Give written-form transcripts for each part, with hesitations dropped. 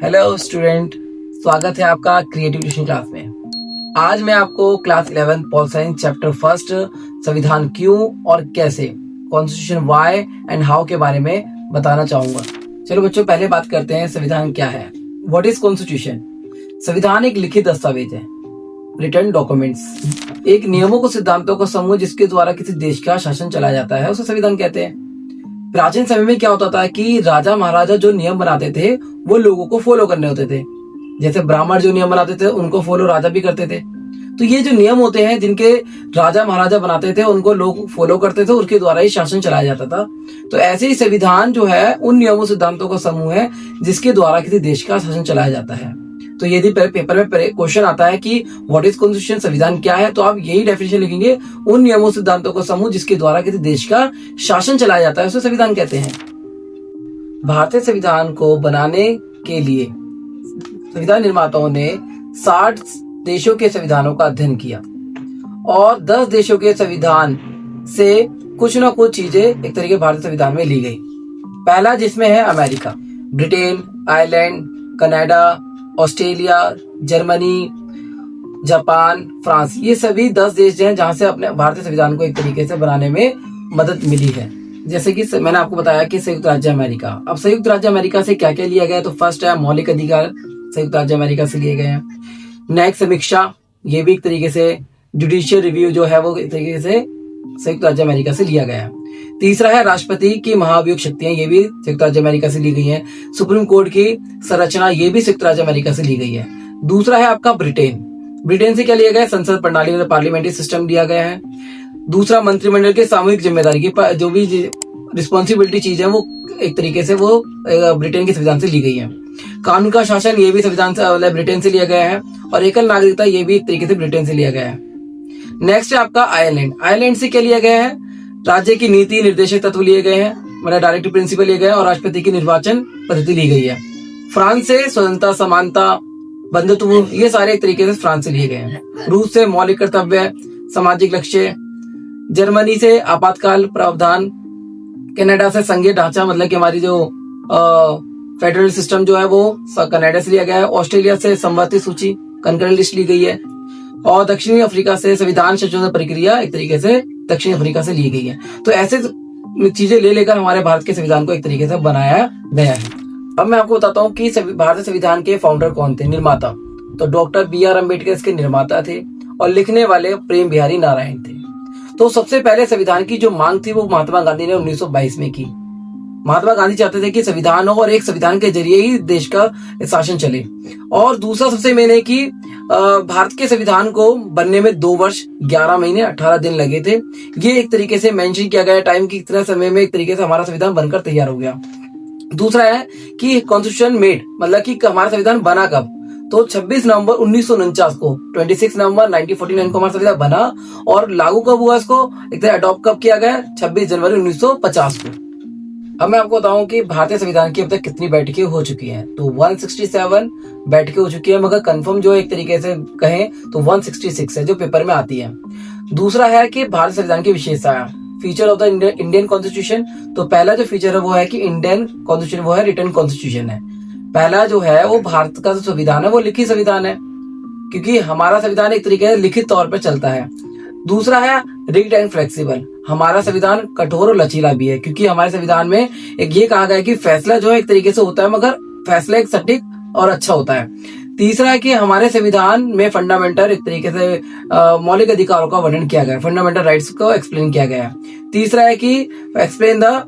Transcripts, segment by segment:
Hello student, स्वागत है आपका क्रिएटिव ट्यूशन क्लास में। आज मैं आपको class 11 pol science chapter first संविधान क्यों और कैसे, कॉन्स्टिट्यूशन व्हाई एंड हाउ के बारे में बताना चाहूंगा। चलो बच्चों, पहले बात करते हैं संविधान क्या है। What is constitution? संविधान एक लिखित दस्तावेज है, रिटन डॉक्यूमेंट्स, एक नियमों को सिद्धांतों का समूह जिसके द्वारा किसी देश का शासन चलाया जाता है, उसे संविधान कहते हैं। प्राचीन समय में क्या होता था कि राजा महाराजा जो नियम बनाते थे वो लोगों को फॉलो करने होते थे। जैसे ब्राह्मण जो नियम बनाते थे उनको फॉलो राजा भी करते थे। तो ये जो नियम होते हैं जिनके राजा महाराजा बनाते थे उनको लोग फॉलो करते थे, उसके द्वारा ही शासन चलाया जाता था। तो ऐसे ही संविधान जो है उन नियमों सिद्धांतों का समूह है जिसके द्वारा किसी देश का शासन चलाया जाता है। तो यदि पेपर में क्वेश्चन आता है कि व्हाट इज कॉन्स्टिट्यूशन, संविधान क्या है, तो आप यही डेफिनेशन लिखेंगे, उन नियमों सिद्धांतों का समूह जिसके द्वारा किसी देश का शासन चलाया जाता है उसे संविधान कहते हैं। भारतीय संविधान को बनाने के लिए संविधान निर्माताओं ने 60 देशों के संविधानों का अध्ययन किया और 10 देशों के संविधान से कुछ ना कुछ चीजें एक तरीके भारतीय संविधान में ली गई। पहला जिसमें है America, Britain, Ireland, Canada, Australia, Germany, Japan, France, ये सभी 10 देश हैं जहां से अपने भारतीय संविधान को एक तरीके से बनाने में मदद मिली है। जैसे कि मैंने आपको बताया कि संयुक्त राज्य अमेरिका। अब संयुक्त राज्य अमेरिका से क्या क्या लिया गया, तो फर्स्ट है मौलिक अधिकार, संयुक्त राज्य अमेरिका से लिए गए हैं। न्यायिक समीक्षा, ये भी एक तरीके से जुडिशियल रिव्यू जो है वो एक तरीके से संयुक्त राज्य अमेरिका से लिया गया है। तीसरा है राष्ट्रपति की महाभियोग शक्तियां, ये भी संयुक्त राज्य अमेरिका से ली गई है। सुप्रीम कोर्ट की संरचना, ये भी संयुक्त राज्य अमेरिका से ली गई है। दूसरा है आपका ब्रिटेन। ब्रिटेन से क्या लिया गया है, संसद प्रणाली मतलब पार्लियामेंट्री सिस्टम लिया गया है। दूसरा मंत्रिमंडल के सामूहिक जिम्मेदारी की जो भी रिस्पॉन्सिबिलिटी चीज है वो एक तरीके से वो ब्रिटेन के संविधान से ली गई है। कानून का शासन, ये भी संविधान से ब्रिटेन से लिया गया है। और एकल नागरिकता, ये भी एक तरीके से ब्रिटेन से लिया गया है। नेक्स्ट है आपका आयरलैंड। आयरलैंड से क्या लिया गया है, राज्य की नीति निर्देशक तत्व लिए गए हैं, मतलब डायरेक्टिव प्रिंसिपल लिए गए हैं और राष्ट्रपति की निर्वाचन पद्धति ली गई है। फ्रांस से स्वतंत्रता, समानता, बंधुत्व, ये सारे एक तरीके से फ्रांस से लिए गए हैं। रूस से मौलिक कर्तव्य, सामाजिक लक्ष्य, जर्मनी से आपातकाल प्रावधान, कनाडा से संघीय ढांचा, मतलब कि हमारी जो फेडरल सिस्टम जो है वो कनाडा से लिया गया है। ऑस्ट्रेलिया से संवैधानिक सूची, कंकरेंट लिस्ट ली गई है। और दक्षिणी अफ्रीका से संविधान संशोधन प्रक्रिया एक तरीके से दक्षिण अफ्रीका से ली गई है। तो ऐसे चीजें ले लेकर हमारे भारत के संविधान को एक तरीके से बनाया गया है। अब मैं आपको बताता हूँ कि भारतीय संविधान के फाउंडर कौन थे, निर्माता। तो डॉक्टर बी.आर. अम्बेडकर इसके निर्माता थे और लिखने वाले प्रेम बिहारी नारायण थे। तो सबसे पहले संविधान की जो मांग थी वो महात्मा गांधी ने 1922 में की। महात्मा गांधी चाहते थे कि संविधान हो और एक संविधान के जरिए ही देश का शासन चले। और दूसरा सबसे मेन है कि भारत के संविधान को बनने में 2 वर्ष 11 महीने 18 दिन लगे थे। ये एक तरीके से मेंशन किया गया टाइम की इतना समय में एक तरीके से हमारा संविधान बनकर तैयार हो गया। दूसरा है कि कॉन्स्टिट्यूशन मेड, मतलब कि हमारा संविधान बना कब, तो 26 नवंबर 1949 को, 26 नवंबर 1949 को हमारा संविधान बना। और लागू कब हुआ इसको, एक तरह अडॉप्ट कब किया गया, 26 जनवरी 1950 को। अब मैं आपको बताऊं कि भारतीय संविधान की अब तक कितनी बैठकें हो चुकी हैं। तो 167 बैठकें हो चुकी है, मगर कंफर्म जो एक तरीके से कहें तो 166 है जो पेपर में आती है। दूसरा है कि भारतीय संविधान की विशेषताएं, feature of the Indian constitution. तो पहला जो फीचर है वो है कि इंडियन कॉन्स्टिट्यूशन वो है रिटन कॉन्स्टिट्यूशन है। पहला जो है वो भारत का जो संविधान है वो लिखित संविधान है, क्योंकि हमारा संविधान एक तरीके से लिखित तौर पर चलता है। दूसरा है रिग्ड एंड फ्लेक्सिबल, हमारा संविधान कठोर और लचीला भी है, क्योंकि हमारे संविधान में एक ये कहा गया है कि फैसला जो है एक तरीके से होता है मगर फैसला एक सटीक और अच्छा होता है। तीसरा है कि हमारे संविधान में फंडामेंटल एक तरीके से मौलिक अधिकारों का वर्णन किया गया है, फंडामेंटल राइट्स को एक्सप्लेन किया गया है। तीसरा है कि एक्सप्लेन द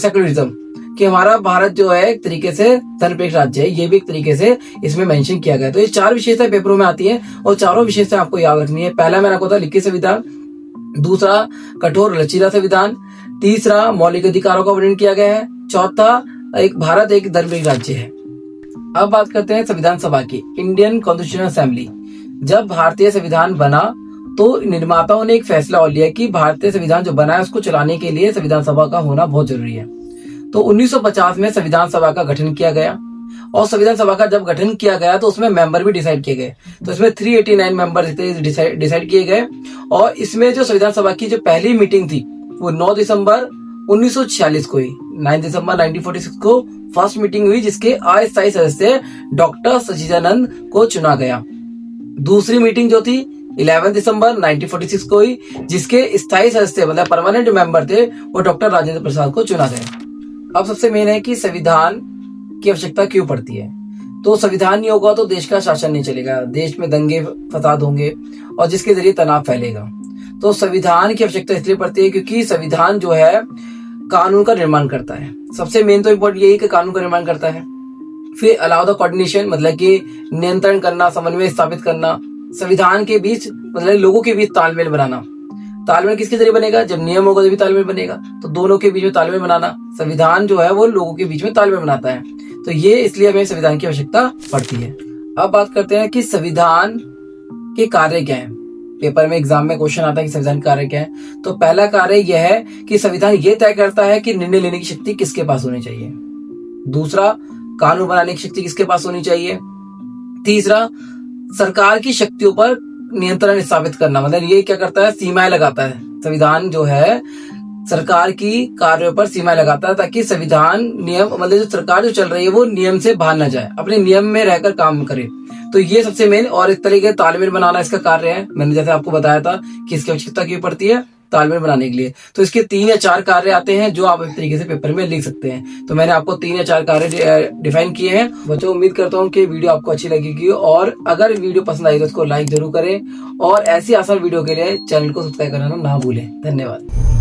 सेक्युलरिज्म, कि हमारा भारत जो है एक तरीके से धर्मनिरपेक्ष राज्य है, ये भी एक तरीके से इसमें मेंशन किया गया है। तो ये 4 विशेषताएं पेपरों में आती हैं और चारों विशेषताएं आपको याद रखनी है। पहला मैंने आपको बताया लिखित संविधान, दूसरा कठोर लचीला संविधान, तीसरा मौलिक अधिकारों का वर्णन किया गया है, चौथा एक भारत एक धर्मनिरपेक्ष राज्य है। अब बात करते हैं संविधान सभा की, इंडियन कॉन्स्टिट्यूशनल असेंबली। जब भारतीय संविधान बना तो निर्माताओं ने एक फैसला और लिया कि भारतीय संविधान जो बना है उसको चलाने के लिए संविधान सभा का होना बहुत जरूरी है। तो 1950 में संविधान सभा का गठन किया गया और संविधान सभा का जब गठन किया गया तो उसमें मेंबर भी डिसाइड किए गए। तो इसमें 389 मेंबर डिसाइड किए गए और इसमें जो संविधान सभा की जो पहली मीटिंग थी वो 9 दिसंबर 1946 को ही, 9 दिसंबर 1946 को फर्स्ट मीटिंग हुई जिसके अस्थायी सदस्य डॉक्टर सचिदानंद को चुना गया। दूसरी मीटिंग जो थी 11 दिसंबर 1946 को हुई, जिसके स्थायी सदस्य मतलब परमानेंट मेंबर थे वो डॉक्टर राजेंद्र प्रसाद को चुना गया। अब सबसे मेन है कि संविधान की आवश्यकता क्यों पड़ती है। तो संविधान नहीं होगा तो देश का शासन नहीं चलेगा, देश में दंगे फसाद होंगे और जिसके जरिए तनाव फैलेगा। तो संविधान की आवश्यकता इसलिए पड़ती है क्योंकि संविधान जो है कानून का निर्माण करता है। सबसे मेन तो इम्पोर्टेंट यही कि कानून का निर्माण करता है। फिर अलाउ द कोऑर्डिनेशन मतलब कि नियंत्रण करना, समन्वय स्थापित करना, संविधान के बीच मतलब लोगों के बीच तालमेल बनाना। तालमेल किसके जरिए बनेगा, जब नियम होगा तभी तालमेल बनेगा। तो दोनों के बीच में तालमेल बनाना, संविधान जो है वो लोगों के बीच में तालमेल बनाता है। तो ये इसलिए हमें संविधान की आवश्यकता पड़ती है। अब बात करते हैं कि संविधान के कार्य क्या है। पेपर में एग्जाम में क्वेश्चन आता है कि संविधान कार्य क्या है। तो पहला कार्य यह है कि संविधान ये तय करता है कि निर्णय लेने की शक्ति किसके पास होनी चाहिए। दूसरा, कानून बनाने की शक्ति किसके पास होनी चाहिए। तीसरा, सरकार की शक्तियों पर नियंत्रण स्थापित करना, मतलब ये क्या करता है, सीमाएं लगाता है। संविधान जो है सरकार की कार्यों पर सीमाएं लगाता है ताकि संविधान नियम मतलब जो सरकार जो चल रही है वो नियम से बाहर न जाए, अपने नियम में रहकर काम करे। तो ये सबसे मेन और इस तरीके तालमेल बनाना इसका कार्य है। मैंने जैसे आपको बताया था कि इसकी आवश्यकता क्यों पड़ती है, तालमेल बनाने के लिए। तो इसके 3 या 4 कार्य आते हैं जो आप इस तरीके से पेपर में लिख सकते हैं। तो मैंने आपको 3 या 4 कार्य डिफाइन किए हैं। बच्चों, उम्मीद करता हूँ कि वीडियो आपको अच्छी लगेगी और अगर वीडियो पसंद आई तो उसको लाइक जरूर करें और ऐसी आसान वीडियो के लिए चैनल को सब्सक्राइब करना ना भूलें। धन्यवाद।